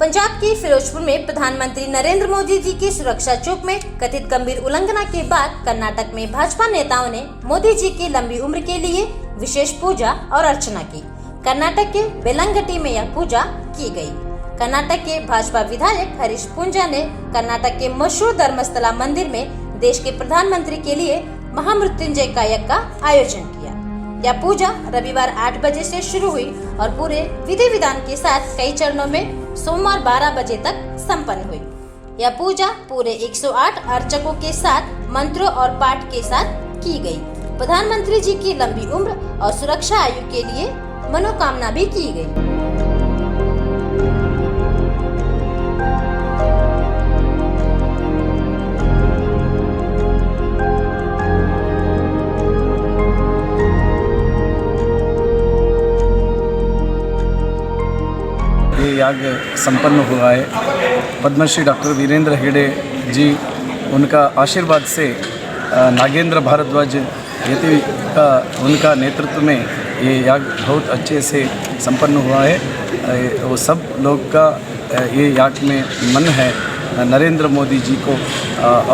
पंजाब के फिरोजपुर में प्रधानमंत्री नरेंद्र मोदी जी की सुरक्षा चौक में कथित गंभीर उल्लंघना के बाद कर्नाटक में भाजपा नेताओं ने मोदी जी की लंबी उम्र के लिए विशेष पूजा और अर्चना की। कर्नाटक के बेलंगट्टी में यह पूजा की गई। कर्नाटक के भाजपा विधायक हरीश पूंजा ने कर्नाटक के मशहूर धर्मस्थला मंदिर में देश के प्रधानमंत्री के लिए महामृत्युंजय का यज्ञ का आयोजन किया। यह पूजा रविवार 8 बजे से शुरू हुई और पूरे विधि विधान के साथ कई चरणों में सोमवार 12 बजे तक संपन्न हुई। यह पूजा पूरे 108 अर्चकों के साथ मंत्रों और पाठ के साथ की गई। प्रधानमंत्री जी की लंबी उम्र और सुरक्षा आयु के लिए मनोकामना भी की गई। ये याग संपन्न हुआ है। पद्मश्री डॉक्टर वीरेंद्र हेगड़े जी उनका आशीर्वाद से नागेंद्र भारद्वाज यति का उनका नेतृत्व में ये याग बहुत अच्छे से संपन्न हुआ है। वो सब लोग का ये याग में मन है नरेंद्र मोदी जी को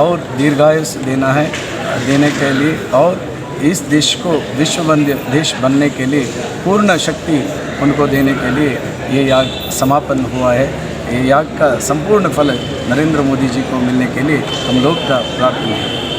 और दीर्घायुष देने के लिए और इस देश को विश्ववंद्य देश बनने के लिए पूर्ण शक्ति उनको देने के लिए ये याग समापन हुआ है। ये याग का संपूर्ण फल नरेंद्र मोदी जी को मिलने के लिए हम लोग का प्रार्थना है।